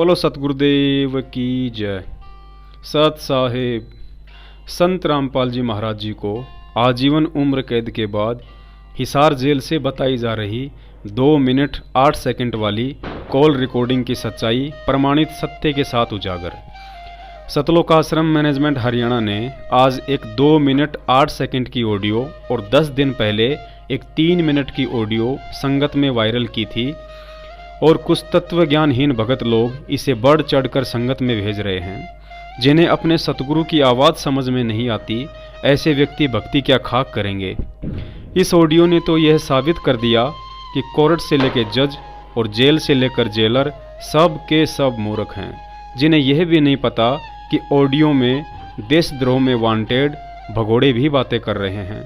बोलो सतगुरुदेव की जय। सत साहेब संत रामपाल जी महाराज जी को आजीवन उम्र कैद के बाद हिसार जेल से बताई जा रही 2 मिनट 8 सेकंड वाली कॉल रिकॉर्डिंग की सच्चाई प्रमाणित सत्य के साथ उजागर। सतलोकाश्रम मैनेजमेंट हरियाणा ने आज एक 2 मिनट 8 सेकंड की ऑडियो और 10 दिन पहले एक 3 मिनट की ऑडियो संगत में वायरल की थी और कुछ तत्व ज्ञानहीन भगत लोग इसे बढ़ चढ़कर संगत में भेज रहे हैं। जिन्हें अपने सतगुरु की आवाज़ समझ में नहीं आती, ऐसे व्यक्ति भक्ति क्या खाक करेंगे। इस ऑडियो ने तो यह साबित कर दिया कि कोर्ट से लेकर जज और जेल से लेकर जेलर सब के सब मूर्ख हैं, जिन्हें यह भी नहीं पता कि ऑडियो में देशद्रोह में वांटेड भगोड़े भी बातें कर रहे हैं।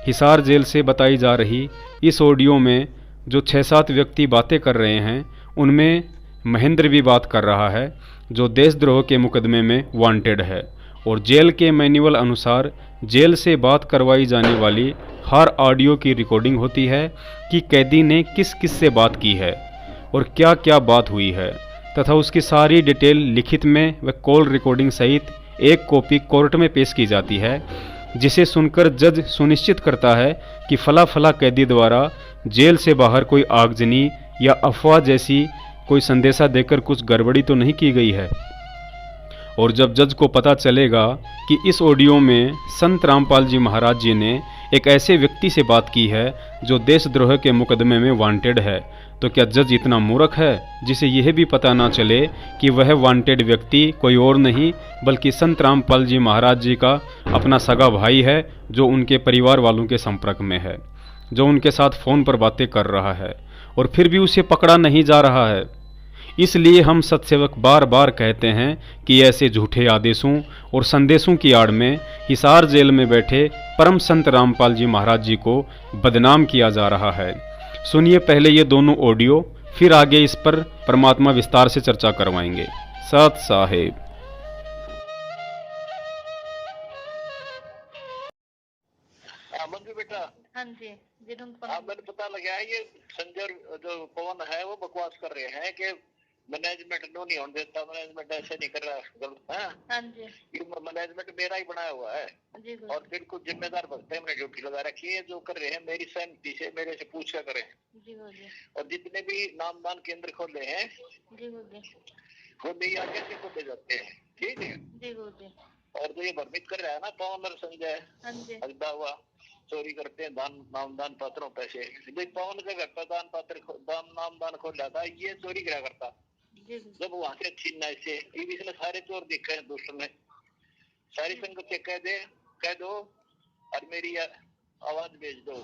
हिसार जेल से बताई जा रही इस ऑडियो में जो 6-7 व्यक्ति बातें कर रहे हैं, उनमें महेंद्र भी बात कर रहा है जो देशद्रोह के मुकदमे में वांटेड है। और जेल के मैनुअल अनुसार जेल से बात करवाई जाने वाली हर ऑडियो की रिकॉर्डिंग होती है कि कैदी ने किस किस से बात की है और क्या क्या बात हुई है, तथा उसकी सारी डिटेल लिखित में व कॉल रिकॉर्डिंग सहित एक कॉपी कोर्ट में पेश की जाती है, जिसे सुनकर जज सुनिश्चित करता है कि फला फला कैदी द्वारा जेल से बाहर कोई आगजनी या अफवाह जैसी कोई संदेशा देकर कुछ गड़बड़ी तो नहीं की गई है। और जब जज को पता चलेगा कि इस ऑडियो में संत रामपाल जी महाराज जी ने एक ऐसे व्यक्ति से बात की है जो देशद्रोह के मुकदमे में वांटेड है, तो क्या जज इतना मूर्ख है जिसे यह भी पता ना चले कि वह वांटेड व्यक्ति कोई और नहीं बल्कि संत रामपाल जी महाराज जी का अपना सगा भाई है, जो उनके परिवार वालों के संपर्क में है, जो उनके साथ फ़ोन पर बातें कर रहा है और फिर भी उसे पकड़ा नहीं जा रहा है। इसलिए हम सत्सेवक बार बार कहते हैं कि ऐसे झूठे आदेशों और संदेशों की आड़ में हिसार जेल में बैठे परम संत रामपाल जी महाराज जी को बदनाम किया जा रहा है। सुनिए पहले ये दोनों ऑडियो, फिर आगे इस पर परमात्मा विस्तार से चर्चा करवाएंगे। सत साहेब। मंजू बेटा। हाँ जी मैंने पता लगा है ये संजय जो पवन है वो बकवास कर रहे हैं कि मैनेजमेंट नो नहीं होने देता, मैनेजमेंट ऐसे नहीं कर रहा, गलत है। हाँ जी। ये मैनेजमेंट मेरा ही बनाया हुआ है जी और बिल्कुल जिम्मेदार भगते हैं, ड्यूटी लगा रखी है। जो कर रहे हैं मेरी सहमति से मेरे से पूछ कर करें। जी और जितने भी नामदान केंद्र खोले हैं जी वो मेरी आगे से खोले जाते हैं, ठीक है जी। और जो ये भ्रमित कर रहा है ना पवन और संजय, हाँ जी। अजदा हुआ चोरी करते हैं दान नामदान पत्रों पैसे, पवन का घर पर दान पत्र नामदान खोल जाता है, ये चोरी करा करता जब वहां से छीनना इसे इसने सारे चोर दिखे हैं दोस्तों ने, सारी संगत से कह दो और मेरी आवाज भेज दो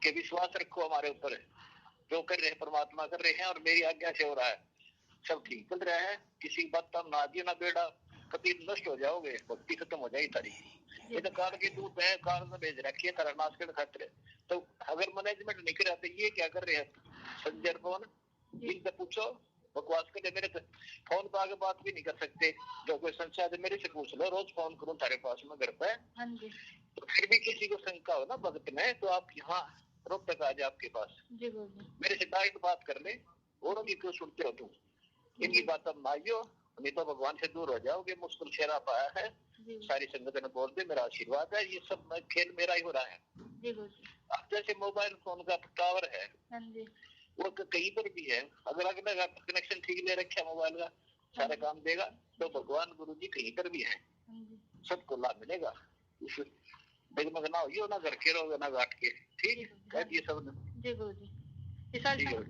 कि विश्वास रखो हमारे ऊपर, जो कर रहे हैं परमात्मा कर रहे हैं और मेरी आज्ञा से हो रहा है, सब ठीक चल रहा है। किसी बात का ना जी ना बेड़ा, कभी नष्ट हो जाओगे, भक्ति खत्म हो जाएगी तारी। ये तो काल के दूत है, काल में भेज रखी है तारा नाश के खातिर। तो अगर मैनेजमेंट नहीं कर रहा तो ये क्या कर रहे हैं संजय पवन, इनसे पूछो। बकवास के मेरे फोन पर आगे बात भी नहीं कर सकते, जो कोई संशय है मेरे से पूछ लो, रोज फोन करूं तारे पास में घर पे। तो फिर भी किसी को शंका हो ना भगत में, तो आप यहाँ रोक तक आ जाए आपके पास, मेरे से डायरेक्ट बात कर ले, औरों की क्यों सुनते हो तुम, इनकी बात अब माइयो, नहीं तो भगवान से दूर हो जाओगे। मुश्किल शेरा पाया है, सारी संगत ने बोल दे मेरा आशीर्वाद है, ये सब खेल मेरा ही हो रहा है। अब जैसे मोबाइल फोन का टावर है वो कहीं पर भी है, अगर अगला कनेक्शन ठीक ले रखे मोबाइल का सारा काम देगा, तो भगवान गुरु जी कहीं पर भी है, सबको लाभ मिलेगा। डगमग ना हो ना घर के रहोगे ना घाट के, ठीक कह दिए सब ने।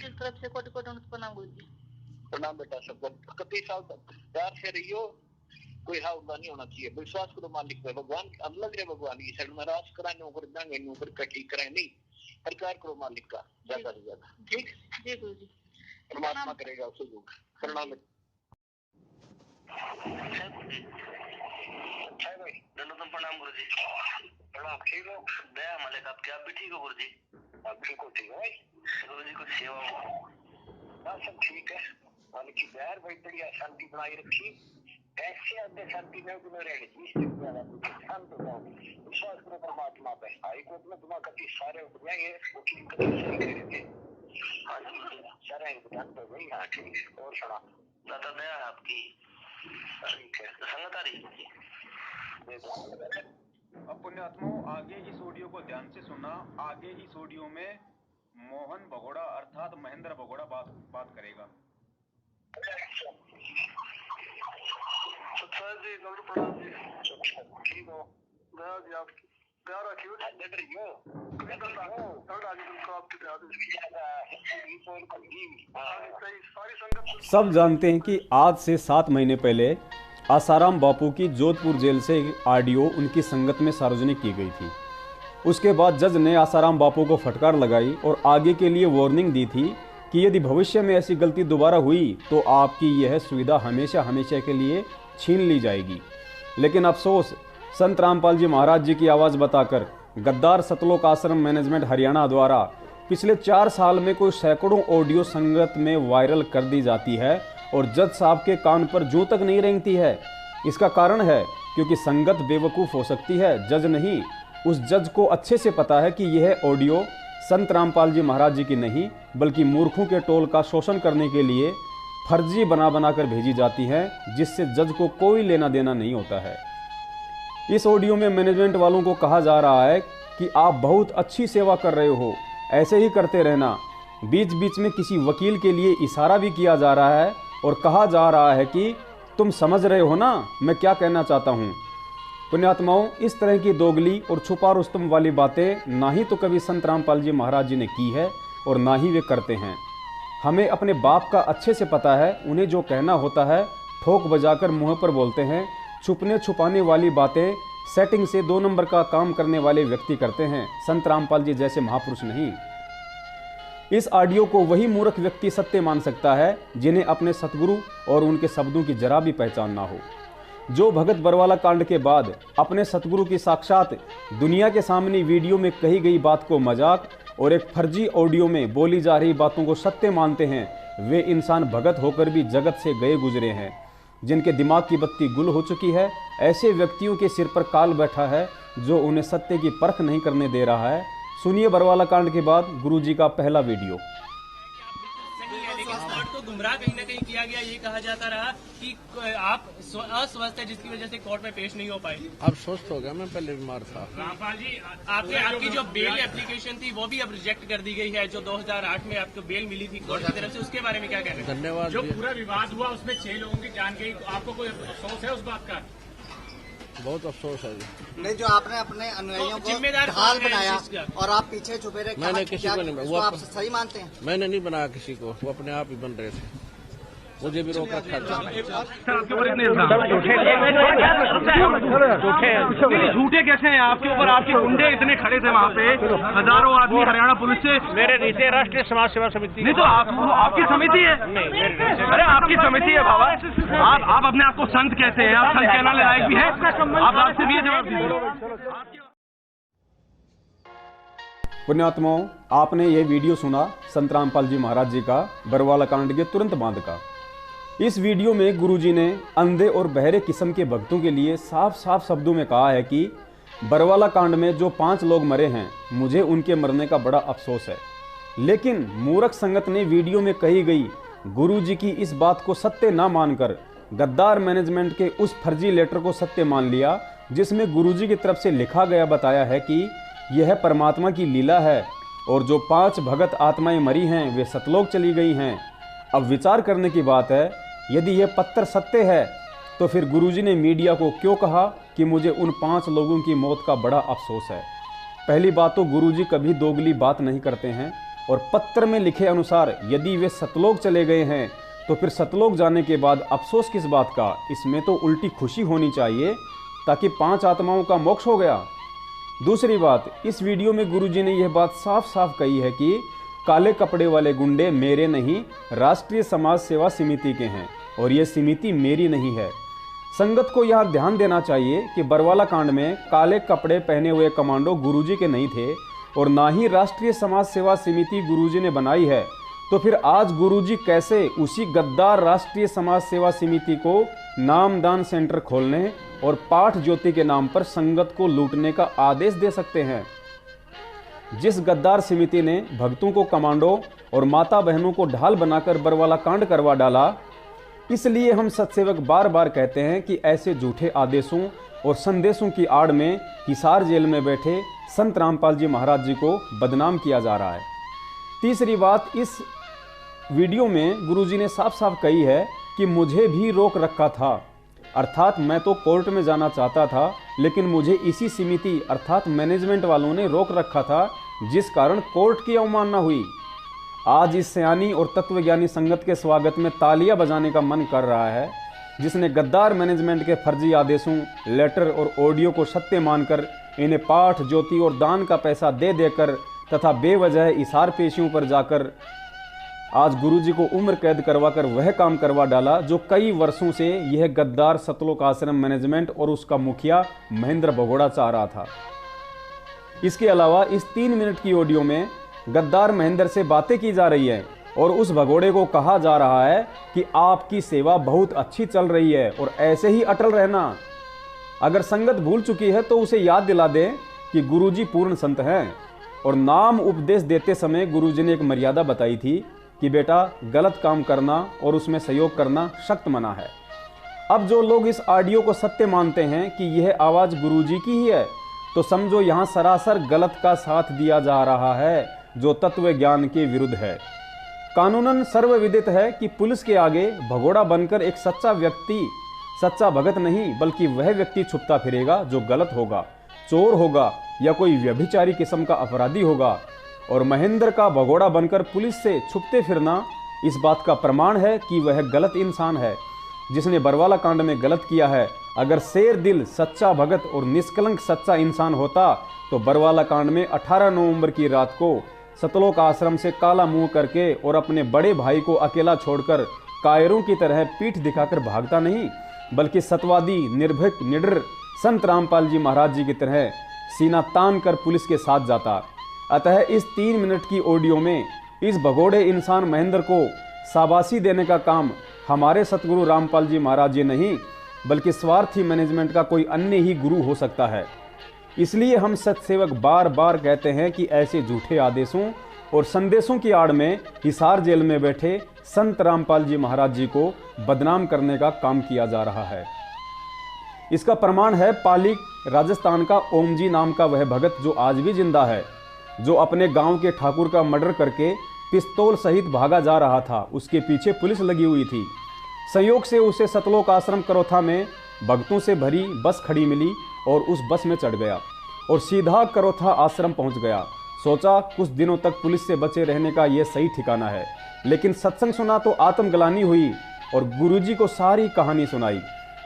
तरफ से कोटि कोटि प्रणाम गुरु जी। प्रणाम बेटा, सबको कति साल तक प्यार से रहियो, कोई हावला नहीं होना चाहिए, विश्वास करो मालिक पे, भगवान अलग है, भगवान की शरण में राज कराने ऊपर देंगे ऊपर का ठीक कराए नहीं, प्रकार करो मालिक का ज्यादा से ज्यादा, ठीक जी गुरु जी, परमात्मा करेगा उसे योग। प्रणाम। अच्छा भाई दंडोतम प्रणाम गुरु जी। प्रणाम, ठीक हो? दया मालिक आपके, आप भी ठीक हो गुरु जी? आप ठीक हो? ठीक है भाई गुरु जी, कुछ सेवा हो? बस सब ठीक है, मालिक की दया भाई, बढ़िया शांति बनाई रखी, ऐसे आते शांति में तुम्हें रहने शांत हो जाओ, विश्वास करो परमात्मा पे। हाईकोर्ट में तुम्हारा कभी सारे ये वकील कभी सही कह रहे थे, सारे ध्यान दो भाई। हाँ ठीक है, और सुना दाता दया है आपकी। ठीक है, संगत आ रही है। दे दो। अब पुण्यात्माओं आगे इस ऑडियो को ध्यान से सुनना। आगे इस ऑडियो में मोहन भगोड़ा अर्थात महेंद्र भगोड़ा बात करेगा। सत्ता जी नमस्ते प्रणाम जी। ठीक हो? दया जी आपकी दया रखियो। अंदर रहियो। सारी संगत सब जानते हैं कि आज से 7 महीने पहले आसाराम बापू की जोधपुर जेल से एक ऑडियो उनकी संगत में सार्वजनिक की गई थी। उसके बाद जज ने आसाराम बापू को फटकार लगाई और आगे के लिए वार्निंग दी थी कि यदि भविष्य में ऐसी गलती दोबारा हुई तो आपकी यह सुविधा हमेशा हमेशा के लिए छीन ली जाएगी। लेकिन अफसोस, संत रामपाल जी महाराज जी की आवाज़ बताकर गद्दार सतलोक आश्रम मैनेजमेंट हरियाणा द्वारा पिछले 4 साल में कोई सैकड़ों ऑडियो संगत में वायरल कर दी जाती है और जज साहब के कान पर जूं तक नहीं रेंगती है। इसका कारण है क्योंकि संगत बेवकूफ़ हो सकती है, जज नहीं। उस जज को अच्छे से पता है कि यह ऑडियो संत रामपाल जी महाराज जी की नहीं बल्कि मूर्खों के टोल का शोषण करने के लिए फर्जी बना कर भेजी जाती है, जिससे जज को कोई लेना देना नहीं होता है। इस ऑडियो में मैनेजमेंट वालों को कहा जा रहा है कि आप बहुत अच्छी सेवा कर रहे हो, ऐसे ही करते रहना। बीच बीच में किसी वकील के लिए इशारा भी किया जा रहा है और कहा जा रहा है कि तुम समझ रहे हो ना मैं क्या कहना चाहता हूँ। पुण्यात्माओं, इस तरह की दोगली और छुपा रुस्तम वाली बातें ना ही तो कभी संत रामपाल जी महाराज जी ने की है और ना ही वे करते हैं। हमें अपने बाप का अच्छे से पता है, उन्हें जो कहना होता है ठोक बजाकर मुँह पर बोलते हैं। छुपने छुपाने वाली बातें सेटिंग से 2 नंबर का काम करने वाले व्यक्ति करते हैं, संत रामपाल जी जैसे महापुरुष नहीं। इस ऑडियो को वही मूर्ख व्यक्ति सत्य मान सकता है जिन्हें अपने सतगुरु और उनके शब्दों की जरा भी पहचान ना हो, जो भगत बरवाला कांड के बाद अपने सतगुरु की साक्षात दुनिया के सामने वीडियो में कही गई बात को मजाक और एक फर्जी ऑडियो में बोली जा रही बातों को सत्य मानते हैं। वे इंसान भगत होकर भी जगत से गए गुजरे हैं, जिनके दिमाग की बत्ती गुल हो चुकी है। ऐसे व्यक्तियों के सिर पर काल बैठा है जो उन्हें सत्य की परख नहीं करने दे रहा है। सुनिए बरवाला कांड के बाद गुरुजी का पहला वीडियो। तो गुमराह कहीं ना कहीं किया गया, ये कहा जाता रहा कि आप अस्वस्थ है जिसकी वजह से कोर्ट में पेश नहीं हो पाए। अब स्वस्थ हो गया, मैं पहले बीमार था। रामपाल जी, आपकी जो बेल एप्लीकेशन थी वो भी अब रिजेक्ट कर दी गई है, जो 2008 में आपको बेल मिली थी कोर्ट की तरफ से, उसके बारे में क्या कहना है? धन्यवाद। जो पूरा विवाद हुआ उसमें 6 लोगों की जान गई, आपको कोई अफसोस है उस बात का? बहुत अफसोस है जी। नहीं, जो आपने अपने अनुयायियों को जिम्मेदार ढाल कौन है बनाया इस चीज़ का? और आप पीछे छुपे रहे, मैंने किसी को नहीं, वो आप सही मानते हैं? मैंने नहीं बनाया किसी को, वो अपने आप ही बन रहे थे, मुझे भी रोक रखा था। झूठे कैसे हैं आपके ऊपर? आपके गुंडे इतने खड़े थे वहाँ पे, हजारों आदमी हरियाणा पुलिस से। मेरे नीचे राष्ट्रीय समाज सेवा समिति। नहीं तो आपकी समिति है? अरे आपकी समिति है बाबा। आप अपने आप को संत कहते हैं, आप संत कहने लायक भी है? आप आपसे भी जवाब दीजिए। पुण्यात्माओं, आपने ये वीडियो सुना संत रामपाल जी महाराज जी का बरवाला कांड के तुरंत बाद का। इस वीडियो में गुरुजी ने अंधे और बहरे किस्म के भक्तों के लिए साफ साफ शब्दों में कहा है कि बरवाला कांड में जो 5 लोग मरे हैं, मुझे उनके मरने का बड़ा अफसोस है। लेकिन मूर्ख संगत ने वीडियो में कही गई गुरुजी की इस बात को सत्य ना मानकर गद्दार मैनेजमेंट के उस फर्जी लेटर को सत्य मान लिया, जिसमें गुरुजी की तरफ से लिखा गया बताया है कि यह परमात्मा की लीला है और जो 5 भगत आत्माएं मरी हैं वे सतलोक चली गई हैं। अब विचार करने की बात है, यदि यह पत्थर सत्य है तो फिर गुरुजी ने मीडिया को क्यों कहा कि मुझे उन 5 लोगों की मौत का बड़ा अफसोस है? पहली बात तो गुरुजी कभी दोगली बात नहीं करते हैं और पत्र में लिखे अनुसार यदि वे सतलोक चले गए हैं तो फिर सतलोक जाने के बाद अफसोस किस बात का? इसमें तो उल्टी खुशी होनी चाहिए ताकि 5 आत्माओं का मोक्ष हो गया। दूसरी बात, इस वीडियो में गुरुजी ने यह बात साफ साफ कही है कि काले कपड़े वाले गुंडे मेरे नहीं, राष्ट्रीय समाज सेवा समिति के हैं और यह समिति मेरी नहीं है। संगत को यह ध्यान देना चाहिए कि बरवाला कांड में काले कपड़े पहने हुए कमांडो गुरुजी के नहीं थे और ना ही राष्ट्रीय समाज सेवा समिति गुरुजी ने बनाई है। तो फिर आज गुरुजी कैसे उसी गद्दार राष्ट्रीय समाज सेवा समिति को नामदान सेंटर खोलने और पाठ ज्योति के नाम पर संगत को लूटने का आदेश दे सकते हैं? जिस गद्दार समिति ने भक्तों को कमांडो और माता बहनों को ढाल बनाकर बरवाला कांड करवा डाला, इसलिए हम सतसेवक बार बार कहते हैं कि ऐसे झूठे आदेशों और संदेशों की आड़ में हिसार जेल में बैठे संत रामपाल जी महाराज जी को बदनाम किया जा रहा है। तीसरी बात, इस वीडियो में गुरुजी ने साफ साफ कही है कि मुझे भी रोक रखा था, अर्थात मैं तो कोर्ट में जाना चाहता था, लेकिन मुझे इसी समिति अर्थात मैनेजमेंट वालों ने रोक रखा था, जिस कारण कोर्ट की अवमानना हुई। आज इस सयानी और तत्वज्ञानी संगत के स्वागत में तालियां बजाने का मन कर रहा है, जिसने गद्दार मैनेजमेंट के फर्जी आदेशों, लेटर और ऑडियो को सत्य मानकर इन्हें पाठ, ज्योति और दान का पैसा दे देकर तथा बेवजह इशार पेशियों पर जाकर आज गुरुजी को उम्र कैद करवाकर वह काम करवा डाला जो कई वर्षों से यह गद्दार सतलोक आश्रम मैनेजमेंट और उसका मुखिया महेंद्र भगोड़ा चाह रहा था। इसके अलावा इस 3 मिनट की ऑडियो में गद्दार महेंद्र से बातें की जा रही है और उस भगोड़े को कहा जा रहा है कि आपकी सेवा बहुत अच्छी चल रही है और ऐसे ही अटल रहना। अगर संगत भूल चुकी है तो उसे याद दिला दें कि गुरुजी पूर्ण संत हैं और नाम उपदेश देते समय गुरुजी ने एक मर्यादा बताई थी कि बेटा गलत काम करना और उसमें सहयोग करना सख्त मना है। अब जो लोग इस ऑडियो को सत्य मानते हैं कि यह आवाज़ गुरुजी की ही है, तो समझो यहाँ सरासर गलत का साथ दिया जा रहा है जो तत्व ज्ञान के विरुद्ध है। कानूनन सर्वविदित है कि पुलिस के आगे भगोड़ा बनकर एक सच्चा व्यक्ति, सच्चा भगत नहीं बल्कि वह व्यक्ति छुपता फिरेगा जो गलत होगा, चोर होगा या कोई व्यभिचारी किस्म का अपराधी होगा। और महेंद्र का भगोड़ा बनकर पुलिस से छुपते फिरना इस बात का प्रमाण है कि वह गलत इंसान है जिसने बरवाला कांड में गलत किया है। अगर शेर दिल, सच्चा भगत और निष्कलंक सच्चा इंसान होता तो बरवाला कांड में 18 नवंबर की रात को सतलोक आश्रम से काला मुंह करके और अपने बड़े भाई को अकेला छोड़कर कायरों की तरह पीठ दिखाकर भागता नहीं, बल्कि सतवादी, निर्भीक, निडर संत रामपाल जी महाराज जी की तरह सीना तान कर पुलिस के साथ जाता। अतः इस 3 मिनट की ऑडियो में इस भगोड़े इंसान महेंद्र को शाबाशी देने का काम हमारे सतगुरु रामपाल जी महाराज जी नहीं बल्कि स्वार्थी मैनेजमेंट का कोई अन्य ही गुरु हो सकता है। इसलिए हम सतसेवक बार बार कहते हैं कि ऐसे झूठे आदेशों और संदेशों की आड़ में हिसार जेल में बैठे संत रामपाल जी महाराज जी को बदनाम करने का काम किया जा रहा है। इसका प्रमाण है पाली राजस्थान का ओम जी नाम का वह भगत जो आज भी जिंदा है, जो अपने गांव के ठाकुर का मर्डर करके पिस्तौल सहित भागा जा रहा था। उसके पीछे पुलिस लगी हुई थी। संयोग से उसे सतलोक आश्रम करोथा में भक्तों से भरी बस खड़ी मिली और उस बस में चढ़ गया और सीधा करोथा आश्रम पहुंच गया। सोचा कुछ दिनों तक पुलिस से बचे रहने का यह सही ठिकाना है, लेकिन सत्संग सुना तो आत्मग्लानि हुई और गुरुजी को सारी कहानी सुनाई।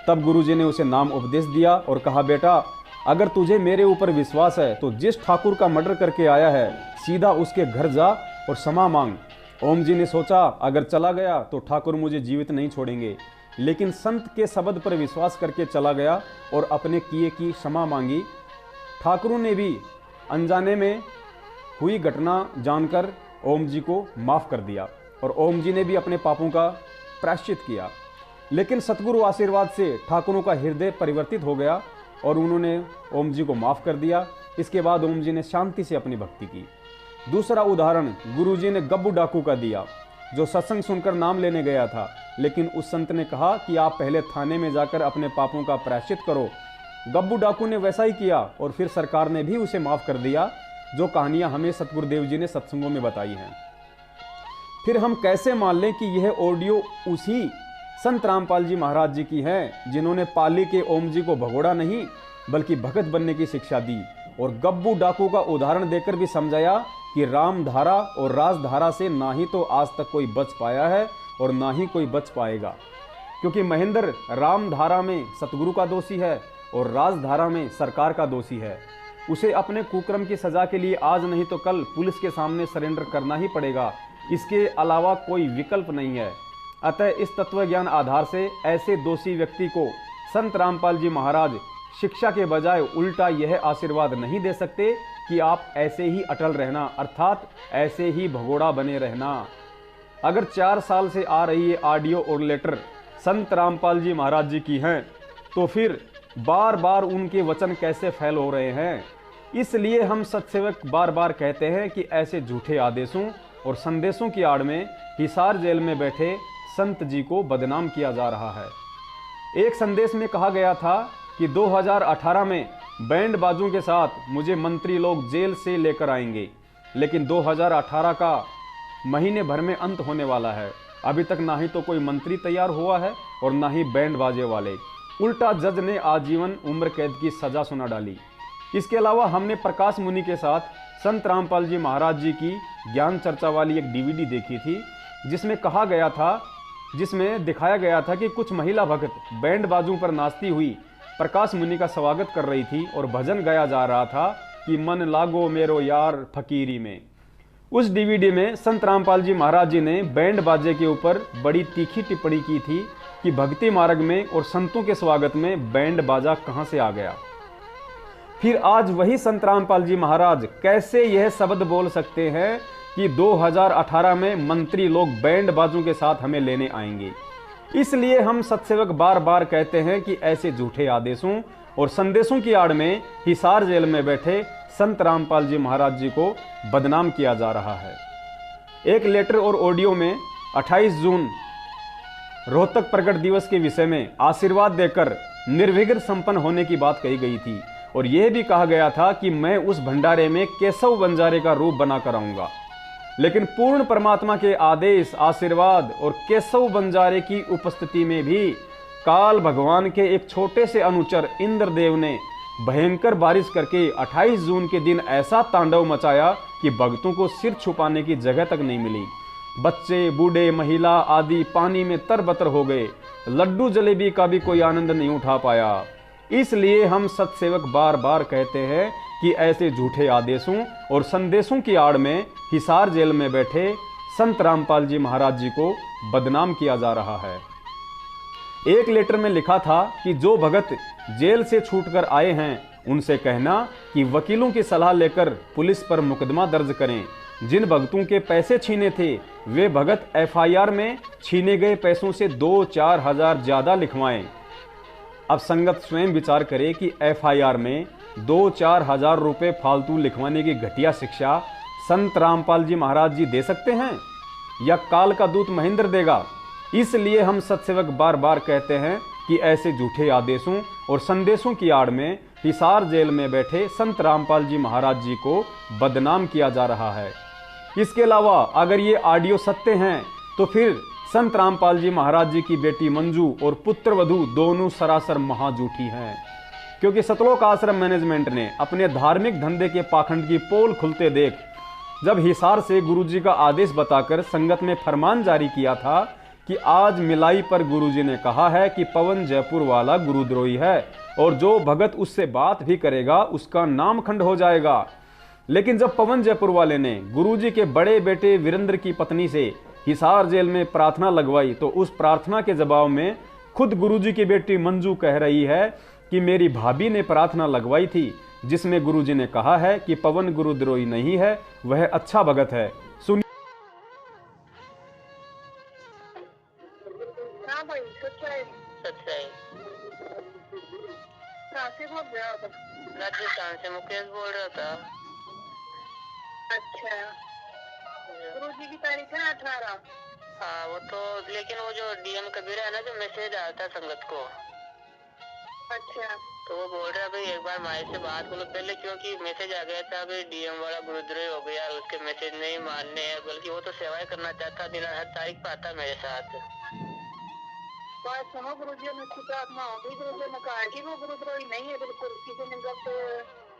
तब गुरुजी ने उसे नाम उपदेश दिया और कहा, बेटा अगर तुझे मेरे ऊपर विश्वास है तो जिस ठाकुर का मर्डर करके आया है सीधा उसके घर जा और क्षमा मांग। ओम जी ने सोचा अगर चला गया तो ठाकुर मुझे जीवित नहीं छोड़ेंगे, लेकिन संत के शब्द पर विश्वास करके चला गया और अपने किए की क्षमा मांगी। ठाकुरों ने भी अनजाने में हुई घटना जानकर ओम जी को माफ़ कर दिया और ओम जी ने भी अपने पापों का प्रायश्चित किया। लेकिन सतगुरु आशीर्वाद से ठाकुरों का हृदय परिवर्तित हो गया और उन्होंने ओम जी को माफ़ कर दिया। इसके बाद ओम जी ने शांति से अपनी भक्ति की। दूसरा उदाहरण गुरुजी ने गब्बू डाकू का दिया, जो सत्संग सुनकर नाम लेने गया था, लेकिन उस संत ने कहा कि आप पहले थाने में जाकर अपने पापों का प्रायश्चित करो। गब्बू डाकू ने वैसा ही किया और फिर सरकार ने भी उसे माफ़ कर दिया, जो कहानियां हमें सतगुरुदेव जी ने सत्संगों में बताई हैं। फिर हम कैसे मान लें कि यह ऑडियो उसी संत रामपाल जी महाराज जी की है जिन्होंने पाली के ओम जी को भगोड़ा नहीं बल्कि भगत बनने की शिक्षा दी और गब्बू डाकू का उदाहरण देकर भी समझाया कि रामधारा और राजधारा से ना ही तो आज तक कोई बच पाया है और ना ही कोई बच पाएगा, क्योंकि महेंद्र रामधारा में सतगुरु का दोषी है और राजधारा में सरकार का दोषी है। उसे अपने कुकर्म की सजा के लिए आज नहीं तो कल पुलिस के सामने सरेंडर करना ही पड़ेगा, इसके अलावा कोई विकल्प नहीं है। अतः इस तत्व ज्ञान आधार से ऐसे दोषी व्यक्ति को संत रामपाल जी महाराज शिक्षा के बजाय उल्टा यह आशीर्वाद नहीं दे सकते कि आप ऐसे ही अटल रहना, अर्थात ऐसे ही भगोड़ा बने रहना। अगर 4 साल से आ रही ये ऑडियो और लेटर संत रामपाल जी महाराज जी की हैं, तो फिर बार बार उनके वचन कैसे फैल हो रहे हैं। इसलिए हम सत्सेवक बार बार कहते हैं कि ऐसे झूठे आदेशों और संदेशों की आड़ में हिसार जेल में बैठे संत जी को बदनाम किया जा रहा है। एक संदेश में कहा गया था कि 2018 में बैंड बाजों के साथ मुझे मंत्री लोग जेल से लेकर आएंगे, लेकिन 2018 का महीने भर में अंत होने वाला है। अभी तक ना ही तो कोई मंत्री तैयार हुआ है और ना ही बैंड बाजे वाले। उल्टा जज ने आजीवन उम्र कैद की सजा सुना डाली। इसके अलावा हमने प्रकाश मुनि के साथ संत रामपाल जी महाराज जी की ज्ञान चर्चा वाली एक डीवीडी देखी थी, जिसमें दिखाया गया था कि कुछ महिला भक्त बैंड बाजों पर नाचती हुई प्रकाश मुनि का स्वागत कर रही थी और भजन गाया जा रहा था कि मन लागो मेरो यार फकीरी में। उस डीवीडी में संत रामपाल जी महाराज जी ने बैंड बाजे के ऊपर बड़ी तीखी टिप्पणी की थी कि भक्ति मार्ग में और संतों के स्वागत में बैंड बाजा कहां से आ गया। फिर आज वही संत रामपाल जी महाराज कैसे यह शब्द बोल सकते हैं कि 2018 में मंत्री लोग बैंड बाजों के साथ हमें लेने आएंगे। इसलिए हम सत्सेवक बार बार कहते हैं कि ऐसे झूठे आदेशों और संदेशों की आड़ में हिसार जेल में बैठे संत रामपाल जी महाराज जी को बदनाम किया जा रहा है। एक लेटर और ऑडियो में 28 जून रोहतक प्रकट दिवस के विषय में आशीर्वाद देकर निर्विघ्न संपन्न होने की बात कही गई थी और यह भी कहा गया था कि मैं उस भंडारे में केशव बंजारे का रूप बनाकर आऊंगा। लेकिन पूर्ण परमात्मा के आदेश, आशीर्वाद और केशव बंजारे की उपस्थिति में भी काल भगवान के एक छोटे से अनुचर इंद्रदेव ने भयंकर बारिश करके 28 जून के दिन ऐसा तांडव मचाया कि भक्तों को सिर छुपाने की जगह तक नहीं मिली। बच्चे, बूढ़े, महिला आदि पानी में तरबतर हो गए। लड्डू जलेबी का भी कोई आनंद नहीं उठा पाया। इसलिए हम सत्सेवक बार बार कहते हैं कि ऐसे झूठे आदेशों और संदेशों की आड़ में हिसार जेल में बैठे संत रामपाल जी महाराज जी को बदनाम किया जा रहा है। एक लेटर में लिखा था कि जो भगत जेल से छूटकर आए हैं उनसे कहना कि वकीलों की सलाह लेकर पुलिस पर मुकदमा दर्ज करें। जिन भगतों के पैसे छीने थे वे भगत एफआईआर में छीने गए पैसों से 2-4 हजार ज्यादा लिखवाएं। अब संगत स्वयं विचार करे कि एफआईआर में 2-4 हजार रुपए फालतू लिखवाने की घटिया शिक्षा संत रामपाल जी महाराज जी दे सकते हैं या काल का दूत महेंद्र देगा। इसलिए हम सत्सेवक बार बार कहते हैं कि ऐसे झूठे आदेशों और संदेशों की आड़ में हिसार जेल में बैठे संत रामपाल जी महाराज जी को बदनाम किया जा रहा है। इसके अलावा अगर ये ऑडियो सत्य हैं तो फिर संत रामपाल जी महाराज जी की बेटी मंजू और पुत्र वधू दोनों सरासर महाझूठी हैं, क्योंकि सतलोक आश्रम मैनेजमेंट ने अपने धार्मिक धंधे के पाखंड की पोल खुलते देख जब हिसार से गुरुजी का आदेश बताकर संगत में फरमान जारी किया था कि आज मिलाई पर गुरुजी ने कहा है कि पवन जयपुर वाला गुरुद्रोही है और जो भगत उससे बात भी करेगा उसका नाम खंड हो जाएगा। लेकिन जब पवन जयपुर वाले ने गुरुजी के बड़े बेटे वीरेंद्र की पत्नी से हिसार जेल में प्रार्थना लगवाई तो उस प्रार्थना के जवाब में खुद गुरुजी की बेटी मंजू कह रही है कि मेरी भाभी ने प्रार्थना लगवाई थी जिसमें गुरुजी ने कहा है कि पवन गुरुद्रोही नहीं है, वह अच्छा भगत है। हाँ भाई सच्चाई सच्चाई कहाँ से बोल रहे हो आप? राजस्थान से मुकेश बोल रहा था। अच्छा, गुरुजी की तारीख है 18। हाँ वो तो, लेकिन वो जो डीएम कबीरा है ना, जो मैसेज आया था संगत को, अच्छा तो वो बोल रहा है भाई एक बार माई से बात करो पहले, क्योंकि मैसेज आ गया था भाई डीएम वाला गुरुद्रोही हो गया, उसके मैसेज नहीं मानने हैं, बल्कि वो तो सेवाएं करना चाहता, दिन हर तारीख पे आता मेरे साथ। बात सुनो, गुरुजी ने शुद्धात्मा होगी, गुरुजी ने कहा कि वो गुरुद्रोही नहीं है बिल्कुल। किसी ने गलत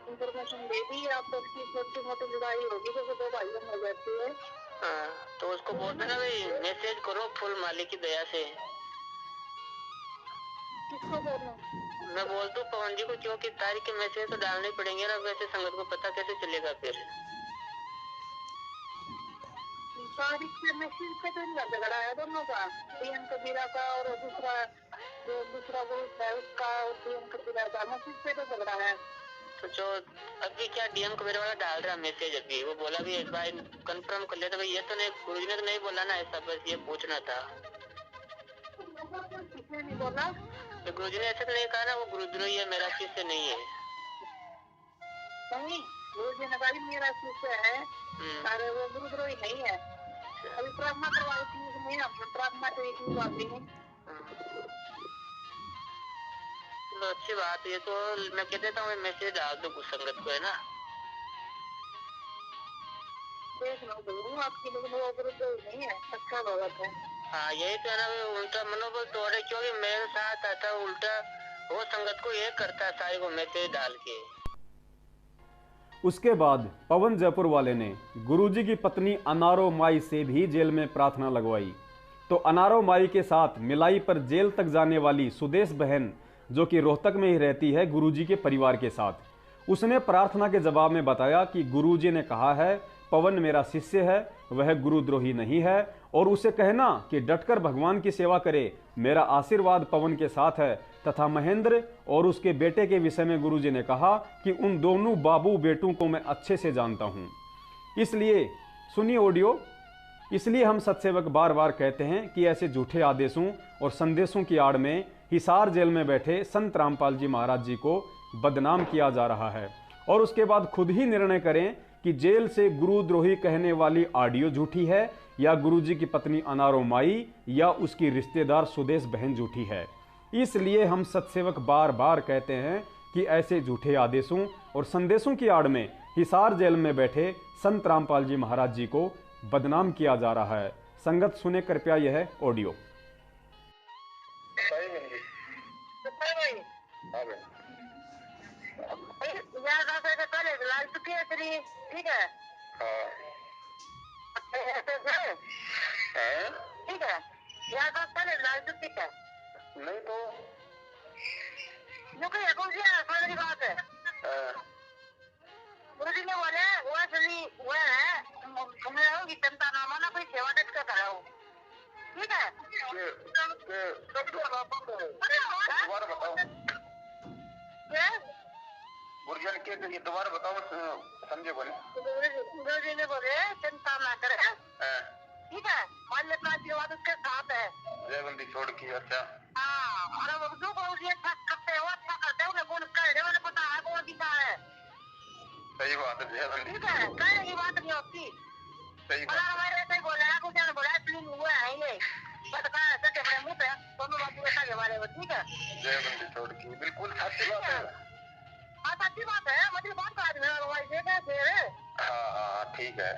इंफॉर्मेशन दे दी, आपको उसकी छोटी मोटी लड़ाई होगी तो दो भाइयों में रहती है। हाँ तो उसको बोल देना भाई मैसेज करो फुल मालिक की दया से। किसको बोलूं? मैं बोल दूं पवन जी को, क्योंकि तारीख के मैसेज तो डालने पड़ेंगे ना, वैसे संगत को पता कैसे चलेगा फिर। तारीख पे मैसेज पे तो झगड़ा है दोनों का, डीएम कबीरा का और दूसरा ग्रुप है उसका, डीएम कबीरा का मैसेज पे तो झगड़ा है। तो जो अभी क्या डीएम कबीरा वाला डाल रहा मैसेज, अभी वो बोला भी एक बार कंफर्म कर लिया था भाई, ये तो नहीं, गुरुजी ने तो नहीं बोला ना ऐसा, बस ये पूछना था। किसने नहीं बोला? तो गुरुजी ने ऐसा तो नहीं कहा ना वो गुरुद्रोही है, मेरा शिष्य नहीं है। नहीं, गुरुजी ने कहा मेरा शिष्य है, अरे वो गुरुद्रोही नहीं है। अच्छा। अभी प्रार्थना करवाई थी, नहीं हमने प्रार्थना करी थी बातें में। चलो अच्छी बात है, तो मैं कह देता हूँ मैसेज डाल दो कुछ संगत को, है ना। देख लो जरूर आपकी, लेकिन वो गुरुद्रोही नहीं है, अच्छा भगत है। हाँ यही तो है ना, उनका मनोबल तोड़े, क्योंकि मेरे साथ आता उल्टा वो संगत को ये करता है सारे को मैसेज डाल के। उसके बाद पवन जयपुर वाले ने गुरुजी की पत्नी अनारो माई से भी जेल में प्रार्थना लगवाई। तो अनारो माई के साथ मिलाई पर जेल तक जाने वाली सुदेश बहन, जो कि रोहतक में ही रहती है गुरुजी के परिवार के साथ, उसने प्रार्थना के जवाब में बताया कि गुरुजी ने कहा है पवन मेरा शिष्य है, वह गुरुद्रोही नहीं है, और उसे कहना कि डटकर भगवान की सेवा करे, मेरा आशीर्वाद पवन के साथ है। तथा महेंद्र और उसके बेटे के विषय में गुरुजी ने कहा कि उन दोनों बाबू बेटों को मैं अच्छे से जानता हूं। इसलिए सुनिए ऑडियो, इसलिए हम सत्सेवक बार बार कहते हैं कि ऐसे झूठे आदेशों और संदेशों की आड़ में हिसार जेल में बैठे संत रामपाल जी महाराज जी को बदनाम किया जा रहा है, और उसके बाद खुद ही निर्णय करें कि जेल से गुरुद्रोही कहने वाली ऑडियो झूठी है या गुरुजी की पत्नी अनारो माई या उसकी रिश्तेदार सुदेश बहन झूठी है। इसलिए हम सत्सेवक बार बार कहते हैं कि ऐसे झूठे आदेशों और संदेशों की आड़ में हिसार जेल में बैठे संत रामपाल जी महाराज जी को बदनाम किया जा रहा है। संगत सुने कृपया यह ऑडियो। ठीक है ठीक है, यार बात पहले लाल चुप्पी है नहीं तो जो कहीं कौन सी सारी बात है। गुरुजी ने बोले वो असली वो है, मैं होगी चिंता ना माना, कोई सेवा डेट का कराओ, ठीक है। दोबारा बताओ गुरुजन के, दोबारा बताओ समझे बोले। गुरुजी ने बोले चिंता ना करे, ठीक है, मान्यता आशीर्वाद उसके साथ है, जयबंदी छोड़ की। अच्छा हाँ, और वो जो गुरुजी अच्छा करते हो, अच्छा करते हो, उन्हें कौन कहे, उन्हें पता है कौन दिखा है। सही बात है जयबंदी, ठीक है, कहने की बात नहीं होती। सही बात है। हमारे ऐसे बोला है, कुछ ने बोला इसलिए हुआ है ये बस कहा है सके अपने मुंह पे दोनों बाबू ऐसा के बारे में, ठीक है। जयबंदी छोड़ की बिल्कुल सच्ची बात है। हाँ सच्ची बात है, मतलब बात का आदमी है, देखा फिर। हाँ ठीक है।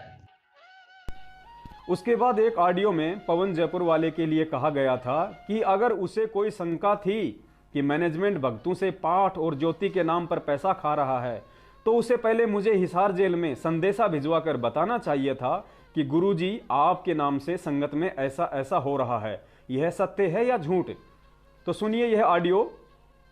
उसके बाद एक ऑडियो में पवन जयपुर वाले के लिए कहा गया था कि अगर उसे कोई शंका थी कि मैनेजमेंट भक्तों से पाठ और ज्योति के नाम पर पैसा खा रहा है, तो उसे पहले मुझे हिसार जेल में संदेशा भिजवा कर बताना चाहिए था कि गुरुजी आपके नाम से संगत में ऐसा ऐसा हो रहा है, यह सत्य है या झूठ। तो सुनिए यह ऑडियो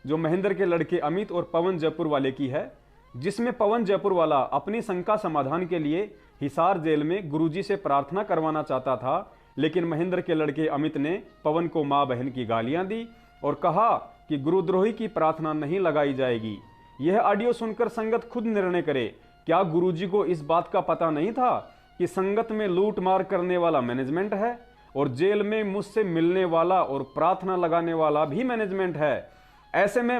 जो महेंद्र के लड़के अमित और पवन जयपुर वाले की है, जिसमें पवन जयपुर वाला अपनी शंका समाधान के लिए हिसार जेल में गुरुजी से प्रार्थना करवाना चाहता था, लेकिन महेंद्र के लड़के अमित ने पवन को मां बहन की गालियां दी और कहा कि गुरुद्रोही की प्रार्थना नहीं लगाई जाएगी। यह ऑडियो सुनकर संगत खुद निर्णय करे, क्या गुरुजी को इस बात का पता नहीं था कि संगत में लूट मार करने वाला मैनेजमेंट है और जेल में मुझसे मिलने वाला और प्रार्थना लगाने वाला भी मैनेजमेंट है। ऐसे में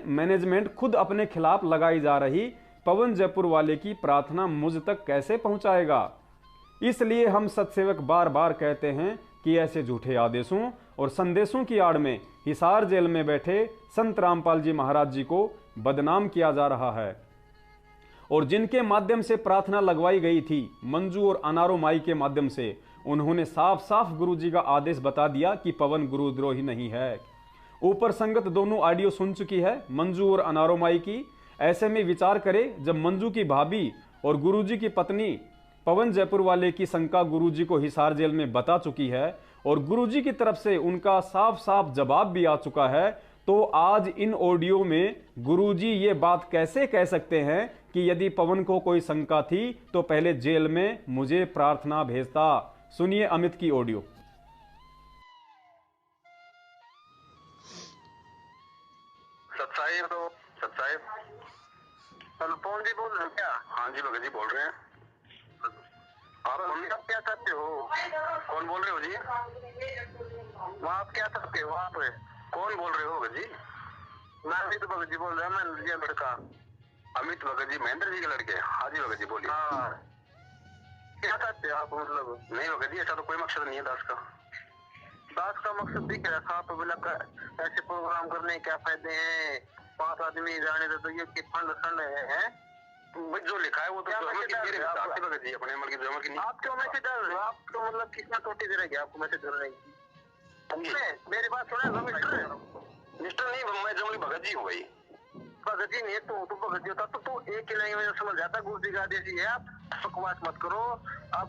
मैनेजमेंट खुद अपने खिलाफ लगाई जा रही पवन जयपुर वाले की प्रार्थना मुझ तक कैसे पहुंचाएगा। इसलिए हम सत्सेवक बार बार कहते हैं कि ऐसे झूठे आदेशों और संदेशों की आड़ में हिसार जेल में बैठे संत रामपाल जी महाराज जी को बदनाम किया जा रहा है, और जिनके माध्यम से प्रार्थना लगवाई गई थी मंजू और अनारो माई के माध्यम से, उन्होंने साफ साफ गुरुजी का आदेश बता दिया कि पवन गुरुद्रोही नहीं है। ऊपर संगत दोनों ऑडियो सुन चुकी है मंजू और अनारो माई की। ऐसे में विचार करे, जब मंजू की भाभी और गुरुजी की पत्नी पवन जयपुर वाले की शंका गुरुजी को हिसार जेल में बता चुकी है और गुरुजी की तरफ से उनका साफ साफ जवाब भी आ चुका है, तो आज इन ऑडियो में गुरुजी ये बात कैसे कह सकते हैं कि यदि पवन को कोई शंका थी तो पहले जेल में मुझे प्रार्थना भेजता। सुनिए अमित की ऑडियो। सत्साहिब पवन जी बोल रहे हैं क्या? हाँ जी भगत जी बोल रहे हैं। आप क्या करते हो? कौन बोल रहे हो जी? वहाँ आप क्या करते हो? वहाँ पे कौन बोल रहे हो भगत जी? मैं अमित भगत जी बोल रहा हूँ। मैं ये लड़का अमित भगत जी महेंद्र जी के लड़के। हाँ जी भगत जी बोलिए। हाँ क्या चाहते हो आप? मतलब नहीं होगा जी, ऐसा तो कोई मकसद नहीं है दास का। दास का मकसद दिख रहा था तो बोला ऐसे प्रोग्राम करने क्या फायदे हैं, 5 आदमी जाने दे तो ये कि फंड है जो लिखा है वो तो भगत जी अपने अमल की आप क्यों मैसेज डाल रहे हो? आप तो मतलब कितना टोटी दे रहे आपको मैसेज डालने की? मेरी बात सुना मिस्टर नहीं, मैं जमली भगत जी हूँ भाई। भगत जी नहीं तो भगत जी होता तो एक ही लाइन में समझ जाता। गुरु का आदेश है, आप बकवास मत करो। आप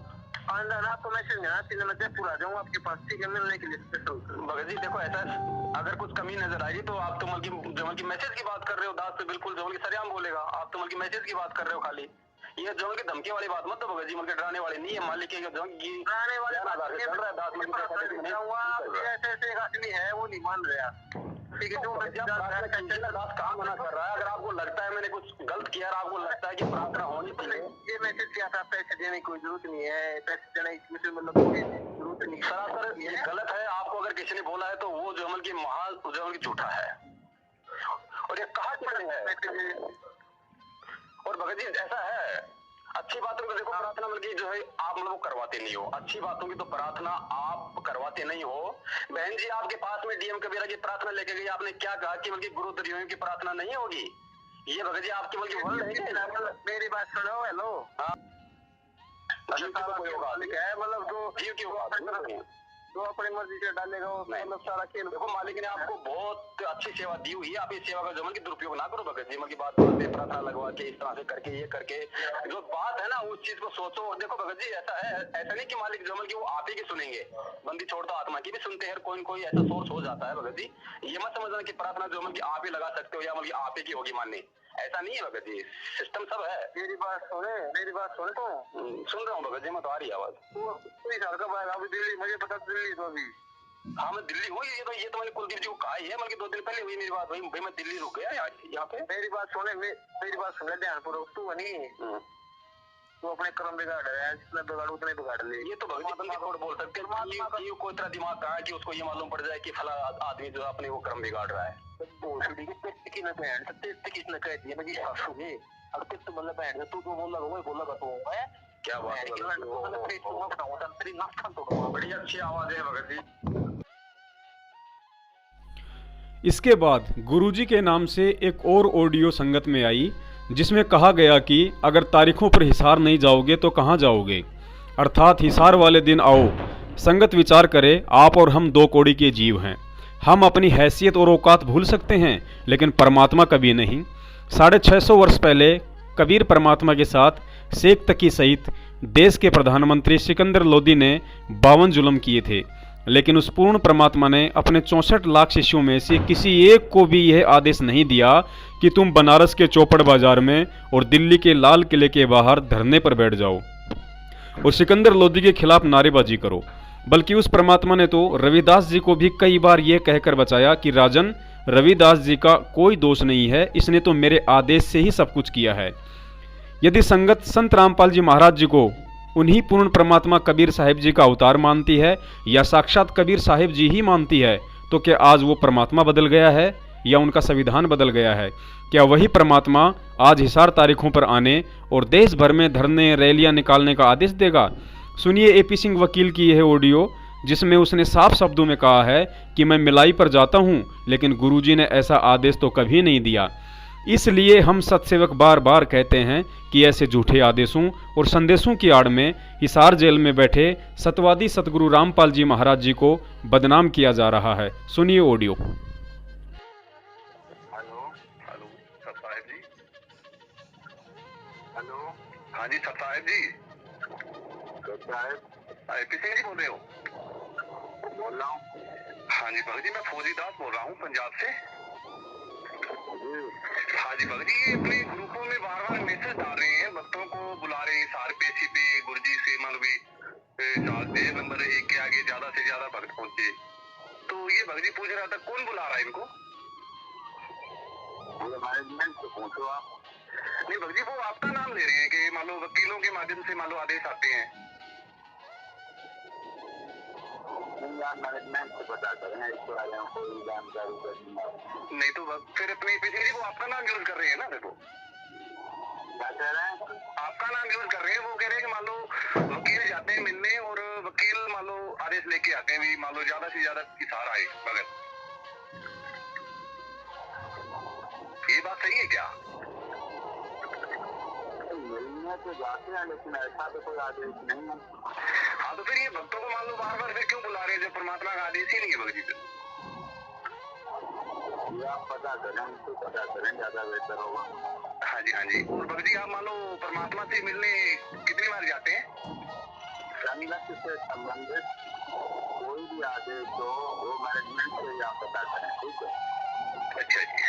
आंदा तो मैसेज नहीं मैं पूरा जाऊँ आपके पास, ठीक है, मिलने के लिए स्पेशल। भगत जी देखो ऐसा अगर कुछ कमी नजर आएगी तो आप तो जमल की मैसेज की बात कर रहे हो। दास पे बिल्कुल जमल की सरेआम बोलेगा। आप तो की मैसेज की बात कर रहे हो खाली। ये जमल की धमकी वाली बात मत दो भगत जी, मुझे डराने वाले नहीं है। मालिक के डराने वाले चल रहा है दास ऐसे आदमी है वो नहीं मान रहा। ठीक है, दास कहाँ मना कर रहा है? अगर आपको लगता है मैंने कुछ गलत किया, आपको लगता है कि प्रार्थना होनी चाहिए, ये मैसेज किया था पैसे देने की कोई जरूरत नहीं है, पैसे देने की मतलब कोई जरूरत नहीं। सरासर ये गलत है। आपको अगर किसी ने बोला है तो वो जमल की महाल जमल की झूठा है और ये कहा है। और भगत जी ऐसा है, अच्छी बातों को देखो प्रार्थना मतलब जो है आप लोग करवाते नहीं हो। अच्छी बातों की तो प्रार्थना आप करवाते नहीं हो। बहन जी आपके पास में डीएम कबीरा की प्रार्थना लेके गई, आपने क्या कहा कि बल्कि गुरु द्रोहियों की प्रार्थना नहीं होगी? ये भगत जी आपकी बल्कि वर्ड है। मेरी बात सुनो। हेलो मतलब जो अपनी मर्जी से डालेगा मतलब सारा खेल। देखो मालिक ने आपको बहुत अच्छी सेवा दी हुई है, आप इस सेवा का जमन की दुरुपयोग ना करो भगत जी। की बात पे प्रार्थना लगवा के इस तरह से करके ये करके जो बात है ना उस चीज को सोचो। देखो भगत जी ऐसा है, ऐसा नहीं कि मालिक जमल की वो आप ही की सुनेंगे, बंदी छोड़ दो आत्मा की भी सुनते हैं। कोई कोई ऐसा सोर्स हो जाता है भगत जी। ये मत समझना कि प्रार्थना जमल की आप ही लगा सकते हो या मतलब आप ही की होगी माननी, ऐसा नहीं है भगत जी। सिस्टम सब है। मेरी बात सुने तो सुन रहा हूँ भगत जी, मैं तो आ रही आवाज। कोई साल का बाहर अभी दिल्ली, मुझे पता दिल्ली तो अभी हाँ मैं दिल्ली हुई। ये तो मैंने कुलदीप जी को कहा ही है, बल्कि 2 दिन पहले हुई मेरी बात। भाई मैं दिल्ली रुक गया यहाँ पे। मेरी बात सुने ध्यान पूर्वक। तू नहीं तो अपने कर्म बिगाड़ रहा है, जितना बिगाड़ उतने बिगाड़ ले। ये तो भगत बंदी खोड़ बोल सकते हैं। कोई तरह दिमाग कहा है कि उसको ये मालूम पड़ जाए कि फला आदमी जो अपने वो कर्म बिगाड़ रहा है। किसने कह दिया मुझे सासू है? अब तो मतलब बहन तू तो बोला वही बोला तो है क्या बात है? बड़ी अच्छी आवाज है भगत जी। इसके बाद गुरुजी के नाम से एक और ऑडियो संगत में आई जिसमें कहा गया कि अगर तारीखों पर हिसार नहीं जाओगे तो कहाँ जाओगे, अर्थात हिसार वाले दिन आओ। संगत विचार करे, आप और हम 2 कौड़ी के जीव हैं। हम अपनी हैसियत और औकात भूल सकते हैं लेकिन परमात्मा कभी नहीं। 650 वर्ष पहले कबीर परमात्मा के साथ शेख तकी सहित देश के प्रधानमंत्री सिकंदर लोदी ने 52 जुल्म किए थे, लेकिन उस पूर्ण परमात्मा ने अपने 64 लाख शिष्यों में से किसी एक को भी यह आदेश नहीं दिया कि तुम बनारस के चौपड़ बाजार में और दिल्ली के लाल किले के बाहर धरने पर बैठ जाओ और सिकंदर लोदी के खिलाफ नारेबाजी करो। बल्कि उस परमात्मा ने तो रविदास जी को भी कई बार यह कहकर बचाया कि राजन, रविदास जी का कोई दोष नहीं है, इसने तो मेरे आदेश से ही सब कुछ किया है। यदि संगत संत रामपाल जी महाराज जी को उन्हीं पूर्ण परमात्मा कबीर साहिब जी का अवतार मानती है या साक्षात कबीर साहिब जी ही मानती है, तो क्या आज वो परमात्मा बदल गया है या उनका संविधान बदल गया है? क्या वही परमात्मा आज हिसार तारीखों पर आने और देश भर में धरने रैलियां निकालने का आदेश देगा? सुनिए एपी सिंह वकील की यह ऑडियो जिसमें उसने साफ शब्दों में कहा है कि मैं मिलाई पर जाता हूं लेकिन गुरुजी ने ऐसा आदेश तो कभी नहीं दिया। इसलिए हम सत्सेवक बार बार कहते हैं कि ऐसे झूठे आदेशों और संदेशों की आड़ में हिसार जेल में बैठे सतवादी सतगुरु रामपाल जी महाराज जी को बदनाम किया जा रहा है। सुनिए ऑडियो। हाँ जी सब साहेब जी, एपी सिंह जी बोल रहे हो? बोल रहा हूँ। हाँ जी भगत जी, मैं फौजी दास बोल रहा हूँ पंजाब से। हाँ जी भगत जी, ये अपने ग्रुपों में बार बार मैसेज डाल रहे हैं, भक्तों को बुला रहे हैं सार पेशी पे गुरुजी से मालवी नंबर 1 के आगे ज्यादा से ज्यादा भक्त पहुंचे। तो ये भगत जी पूछ रहा था कौन बुला रहा है इनको? मैनेजमेंट से पूछो आप। नहीं भगत जी, वो आपका नाम ले रहे हैं कि मान लो वकीलों के माध्यम से मान लो आदेश आते हैं। मैनेजमेंट से पता करें, इसके बारे में कोई जानकारी नहीं। तो फिर अपने पीछे जी वो आपका नाम यूज कर रहे हैं ना। देखो क्या कह रहे हैं, आपका नाम यूज कर रहे हैं। वो कह रहे हैं कि मान लो लेके आते हैं भी मान लो ज्यादा से ज्यादा हिसार आए मगर ये बात सही है क्या? मिलने तो जाते हैं लेकिन ऐसा तो कोई आदेश नहीं है। हाँ तो फिर ये भक्तों को मान लो बार बार फिर क्यों बुला रहे हैं जब परमात्मा का आदेश ही नहीं है भगत जी? ये आप पता करें, तो पता करें ज्यादा बेहतर होगा। हाँ जी हाँ जी। और भगत जी आप मान लो परमात्मा से मिलने कितनी बार जाते हैं? संगत से संबंधित कोई भी आदेश हो वो मैनेजमेंट से ही आप पता करें, ठीक है? अच्छा जी।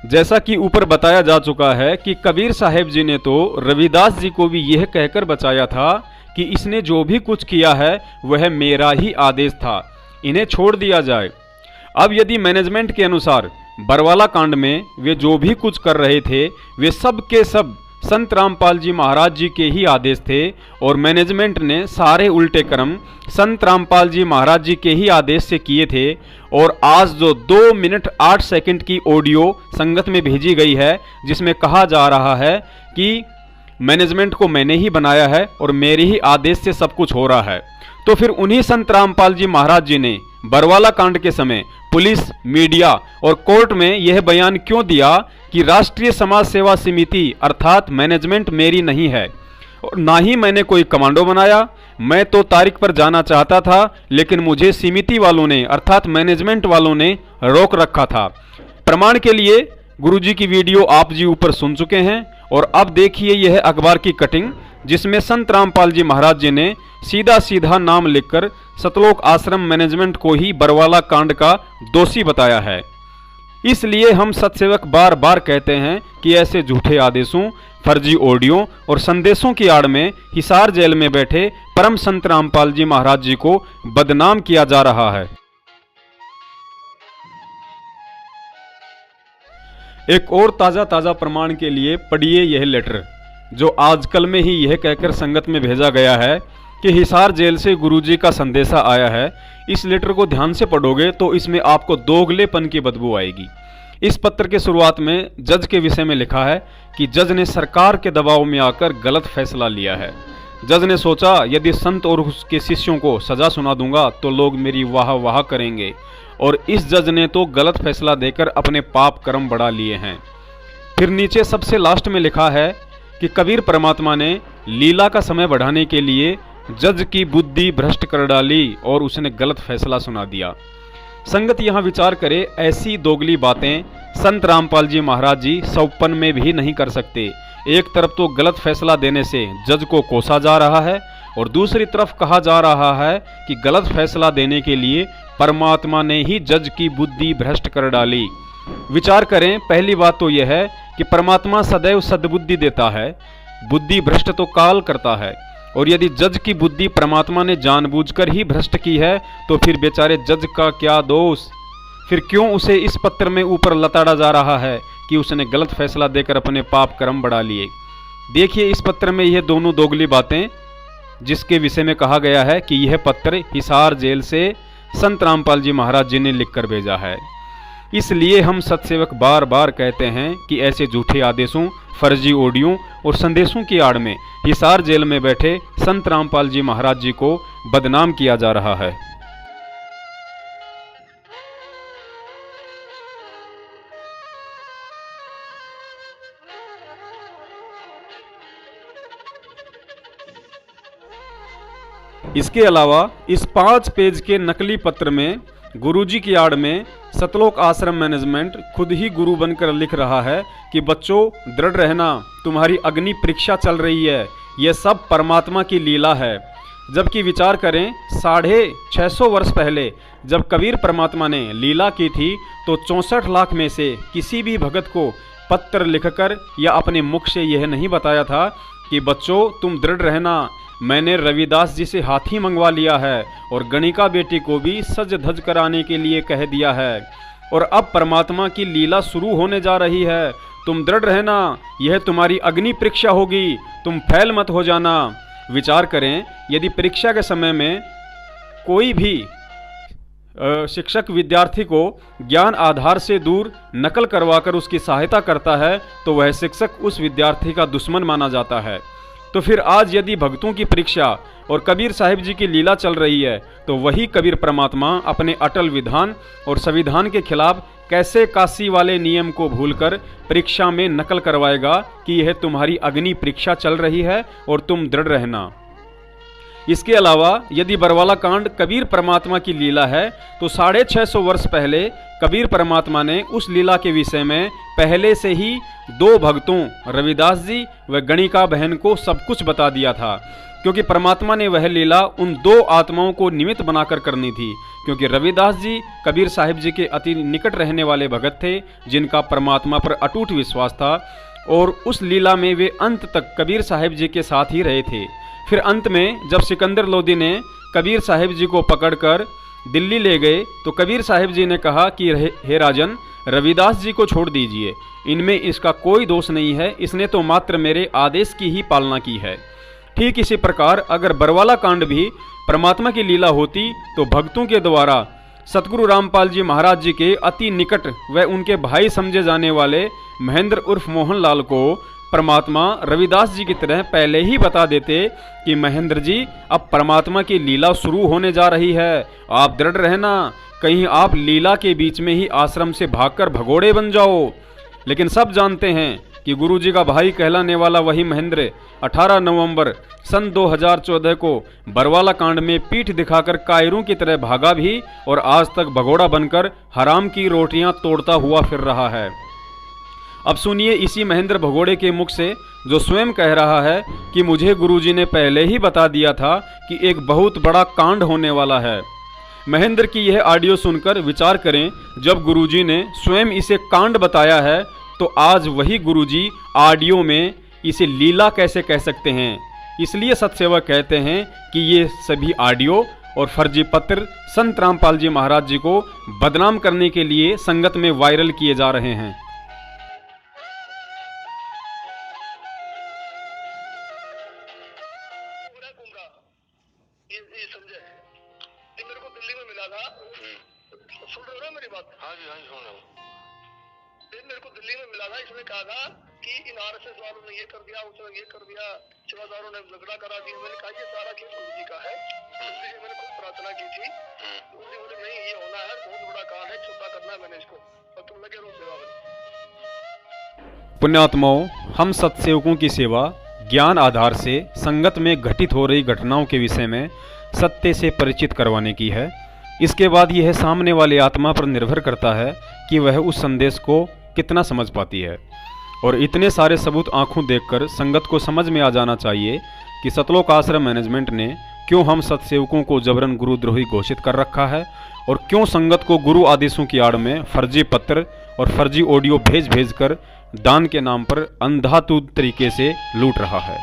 जैसा कि ऊपर बताया जा चुका है कि कबीर साहेब जी ने तो रविदास जी को भी यह कहकर बचाया था कि इसने जो भी कुछ किया है वह मेरा ही आदेश था, इन्हें छोड़ दिया जाए। अब यदि मैनेजमेंट के अनुसार बरवाला कांड में वे जो भी कुछ कर रहे थे वे सब के सब संत रामपाल जी महाराज जी के ही आदेश थे और मैनेजमेंट ने सारे उल्टे कर्म संत रामपाल जी महाराज जी के ही आदेश से किए थे, और आज जो 2 मिनट 8 सेकंड की ऑडियो संगत में भेजी गई है जिसमें कहा जा रहा है कि मैनेजमेंट को मैंने ही बनाया है और मेरे ही आदेश से सब कुछ हो रहा है, तो फिर उन्हीं संत रामपाल जी महाराज जी ने बरवाला कांड के समय पुलिस, मीडिया और कोर्ट में यह बयान क्यों दिया कि राष्ट्रीय समाज सेवा समिति अर्थात मैनेजमेंट मेरी नहीं है और ना ही मैंने कोई कमांडो बनाया, मैं तो तारीख पर जाना चाहता था लेकिन मुझे समिति वालों ने अर्थात मैनेजमेंट वालों ने रोक रखा था। प्रमाण के लिए गुरुजी की वीडियो आप जी ऊपर सुन चुके हैं और अब देखिए यह अखबार की कटिंग जिसमें संत रामपाल जी महाराज जी ने सीधा सीधा नाम लिखकर सतलोक आश्रम मैनेजमेंट को ही बरवाला कांड का दोषी बताया है। इसलिए हम सतसेवक बार बार कहते हैं कि ऐसे झूठे आदेशों, फर्जी ऑडियो और संदेशों की आड़ में हिसार जेल में बैठे परम संत रामपाल जी महाराज जी को बदनाम किया जा रहा है। एक और ताजा प्रमाण के लिए पढ़िए यह लेटर जो आजकल में ही यह कहकर संगत में भेजा गया है कि हिसार जेल से गुरुजी का संदेशा आया है। इस लेटर को ध्यान से पढ़ोगे तो इसमें आपको दोगलेपन की बदबू आएगी। इस पत्र के शुरुआत में जज के विषय में लिखा है कि जज ने सरकार के दबाव में आकर गलत फैसला लिया है। जज ने सोचा यदि संत और उसके शिष्यों को सजा सुना दूंगा तो लोग मेरी वाह वाह करेंगे, और इस जज ने तो गलत फैसला देकर अपने पाप कर्म बढ़ा लिए हैं। फिर नीचे सबसे लास्ट में लिखा है कि कबीर परमात्मा ने लीला का समय बढ़ाने के लिए जज की बुद्धि भ्रष्ट कर डाली और उसने गलत फैसला सुना दिया। संगत यहाँ विचार करे, ऐसी दोगली बातें संत रामपाल जी महाराज जी सौपन में भी नहीं कर सकते। एक तरफ तो गलत फैसला देने से जज को कोसा जा रहा है और दूसरी तरफ कहा जा रहा है कि गलत फैसला देने के लिए परमात्मा ने ही जज की बुद्धि भ्रष्ट कर डाली। विचार करें, पहली बात तो यह है कि परमात्मा सदैव सद्बुद्धि देता है, बुद्धि भ्रष्ट तो काल करता है, और यदि जज की बुद्धि परमात्मा ने जानबूझकर ही भ्रष्ट की है तो फिर बेचारे जज का क्या दोष। फिर क्यों उसे इस पत्र में ऊपर लताड़ा जा रहा है कि उसने गलत फैसला देकर अपने पाप कर्म बढ़ा लिए। देखिए इस पत्र में यह दोनों दोगली बातें जिसके विषय में कहा गया है कि यह पत्र हिसार जेल से संत रामपाल जी महाराज जी ने लिखकर भेजा है। इसलिए हम सतसेवक बार बार कहते हैं कि ऐसे झूठे आदेशों, फर्जी ऑडियो और संदेशों की आड़ में हिसार जेल में बैठे संत रामपाल जी महाराज जी को बदनाम किया जा रहा है। इसके अलावा इस 5 पेज के नकली पत्र में गुरुजी की आड़ में सतलोक आश्रम मैनेजमेंट खुद ही गुरु बनकर लिख रहा है कि बच्चों दृढ़ रहना, तुम्हारी अग्नि परीक्षा चल रही है, यह सब परमात्मा की लीला है। जबकि विचार करें 650 वर्ष पहले जब कबीर परमात्मा ने लीला की थी तो 64 लाख में से किसी भी भगत को पत्र लिखकर या अपने मुख से यह नहीं बताया था कि बच्चों तुम दृढ़ रहना, मैंने रविदास जी से हाथी मंगवा लिया है और गणिका बेटी को भी सज धज कराने के लिए कह दिया है, और अब परमात्मा की लीला शुरू होने जा रही है, तुम दृढ़ रहना, यह तुम्हारी अग्नि परीक्षा होगी, तुम फैल मत हो जाना। विचार करें, यदि परीक्षा के समय में कोई भी शिक्षक विद्यार्थी को ज्ञान आधार से दूर नकल करवाकर उसकी सहायता करता है तो वह शिक्षक उस विद्यार्थी का दुश्मन माना जाता है। तो फिर आज यदि भक्तों की परीक्षा और कबीर साहिब जी की लीला चल रही है, तो वही कबीर परमात्मा अपने अटल विधान और संविधान के खिलाफ कैसे काशी वाले नियम को भूलकर परीक्षा में नकल करवाएगा कि यह तुम्हारी अग्नि परीक्षा चल रही है और तुम दृढ़ रहना। इसके अलावा यदि बरवाला कांड कबीर परमात्मा की लीला है, तो 650 वर्ष पहले कबीर परमात्मा ने उस लीला के विषय में पहले से ही 2 भक्तों रविदास जी व गणिका बहन को सब कुछ बता दिया था, क्योंकि परमात्मा ने वह लीला उन 2 आत्माओं को निमित्त बनाकर करनी थी। क्योंकि रविदास जी कबीर साहिब जी के अति निकट रहने वाले भगत थे, जिनका परमात्मा पर अटूट विश्वास था, और उस लीला में वे अंत तक कबीर साहिब जी के साथ ही रहे थे। फिर अंत में जब सिकंदर लोदी ने कबीर साहिब जी को पकड़कर दिल्ली ले गए, तो कबीर साहिब जी ने कहा कि हे राजन, रविदास जी को छोड़ दीजिए, इनमें इसका कोई दोष नहीं है, इसने तो मात्र मेरे आदेश की ही पालना की है। ठीक इसी प्रकार अगर बरवाला कांड भी परमात्मा की लीला होती, तो भक्तों के द्वारा सतगुरु रामपाल जी महाराज जी के अति निकट व उनके भाई समझे जाने वाले महेंद्र उर्फ मोहनलाल को परमात्मा रविदास जी की तरह पहले ही बता देते कि महेंद्र जी, अब परमात्मा की लीला शुरू होने जा रही है, आप दृढ़ रहना, कहीं आप लीला के बीच में ही आश्रम से भागकर भगोड़े बन जाओ। लेकिन सब जानते हैं कि गुरुजी का भाई कहलाने वाला वही महेंद्र 18 नवंबर सन 2014 को बरवाला कांड में पीठ दिखाकर कायरों की तरह भागा भी, और आज तक भगोड़ा बनकर हराम की रोटियां तोड़ता हुआ फिर रहा है। अब सुनिए इसी महेंद्र भगोड़े के मुख से, जो स्वयं कह रहा है कि मुझे गुरुजी ने पहले ही बता दिया था कि एक बहुत बड़ा कांड होने वाला है। महेंद्र की यह ऑडियो सुनकर विचार करें, जब गुरुजी ने स्वयं इसे कांड बताया है, तो आज वही गुरुजी ऑडियो में इसे लीला कैसे कह सकते हैं। इसलिए सतसेवक कहते हैं कि ये सभी ऑडियो और फर्जी पत्र संत रामपाल जी महाराज जी को बदनाम करने के लिए संगत में वायरल किए जा रहे हैं। पुण्यात्माओं, हम सत्सेवकों की सेवा ज्ञान आधार से संगत में घटित हो रही घटनाओं के विषय में सत्य से परिचित करवाने की है। इसके बाद यह सामने वाली आत्मा पर निर्भर करता है कि वह उस संदेश को कितना समझ पाती है। और इतने सारे सबूत आंखों देखकर संगत को समझ में आ जाना चाहिए कि सतलोक आश्रम मैनेजमेंट ने क्यों हम सत्सेवकों को जबरन गुरुद्रोही घोषित कर रखा है, और क्यों संगत को गुरु आदेशों की आड़ में फर्जी पत्र और फर्जी ऑडियो भेज कर दान के नाम पर अंधाधुंध तरीके से लूट रहा है।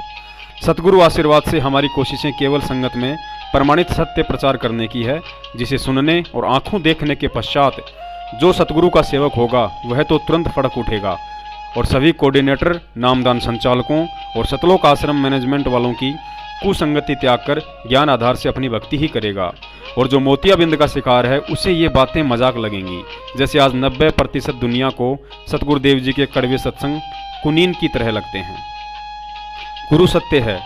सतगुरु आशीर्वाद से हमारी कोशिशें केवल संगत में प्रमाणित सत्य प्रचार करने की है, जिसे सुनने और आंखों देखने के पश्चात जो सतगुरु का सेवक होगा वह तो तुरंत फड़क उठेगा, और सभी कोऑर्डिनेटर, नामदान संचालकों और सतलोक आश्रम मैनेजमेंट वालों की कुसंगति त्याग कर ज्ञान आधार से अपनी भक्ति ही करेगा। और जो मोतियाबिंद का शिकार है उसे ये बातें मजाक लगेंगी, जैसे आज 90% दुनिया को सतगुरुदेव जी के कड़वे सत्संग कुनीन की तरह लगते हैं। गुरु सत्य है,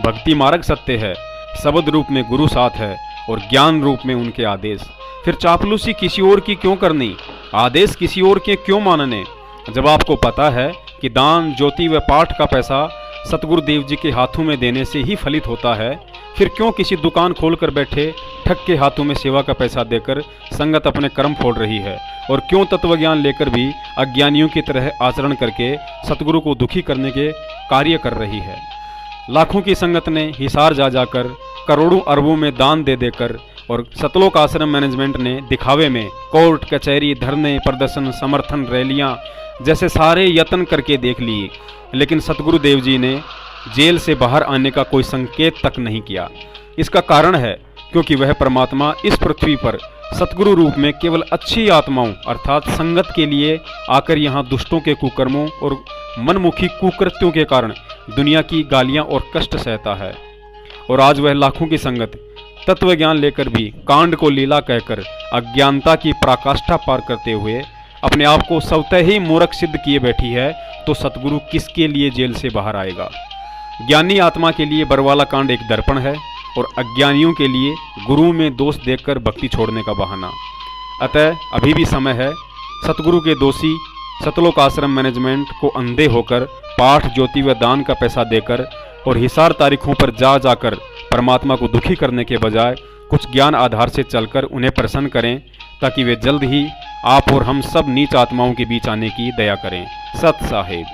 भक्ति मार्ग सत्य है, शब्द रूप में गुरु साथ है और ज्ञान रूप में उनके आदेश। फिर चापलूसी किसी और की क्यों करनी, आदेश किसी और के क्यों मानने, जब आपको पता है कि दान, ज्योति व पाठ का पैसा सतगुरुदेव जी के हाथों में देने से ही फलित होता है। फिर क्यों किसी दुकान खोलकर बैठे ठग के हाथों में सेवा का पैसा देकर संगत अपने कर्म फोड़ रही है, और क्यों तत्वज्ञान लेकर भी अज्ञानियों की तरह आचरण करके सतगुरु को दुखी करने के कार्य कर रही है। लाखों की संगत ने हिसार जा जाकर करोड़ों अरबों में दान दे देकर, और सतलोक आश्रम मैनेजमेंट ने दिखावे में कोर्ट कचहरी, धरने, प्रदर्शन, समर्थन, रैलियां जैसे सारे यत्न करके देख लिए, लेकिन सतगुरुदेव जी ने जेल से बाहर आने का कोई संकेत तक नहीं किया। इसका कारण है क्योंकि वह परमात्मा इस पृथ्वी पर सतगुरु रूप में केवल अच्छी आत्माओं अर्थात संगत के लिए आकर यहाँ दुष्टों के कुकर्मों और मनमुखी कुकृत्यों के कारण दुनिया की गालियाँ और कष्ट सहता है। और आज वह लाखों की संगत तत्व ज्ञान लेकर भी कांड को लीला कहकर अज्ञानता की पराकाष्ठा पार करते हुए अपने आप को स्वतः ही मूर्ख सिद्ध किए बैठी है, तो सतगुरु किसके लिए जेल से बाहर आएगा। ज्ञानी आत्मा के लिए बरवाला कांड एक दर्पण है और अज्ञानियों के लिए गुरु में दोष देखकर भक्ति छोड़ने का बहाना। अतः अभी भी समय है सतगुरु के दोषी सतलोक आश्रम मैनेजमेंट को अंधे होकर पाठ ज्योति व दान का पैसा देकर और हिसार तारीखों पर जा जाकर परमात्मा को दुखी करने के बजाय कुछ ज्ञान आधार से चलकर उन्हें प्रसन्न करें, ताकि वे जल्द ही आप और हम सब नीच आत्माओं के बीच आने की दया करें। सत साहेब।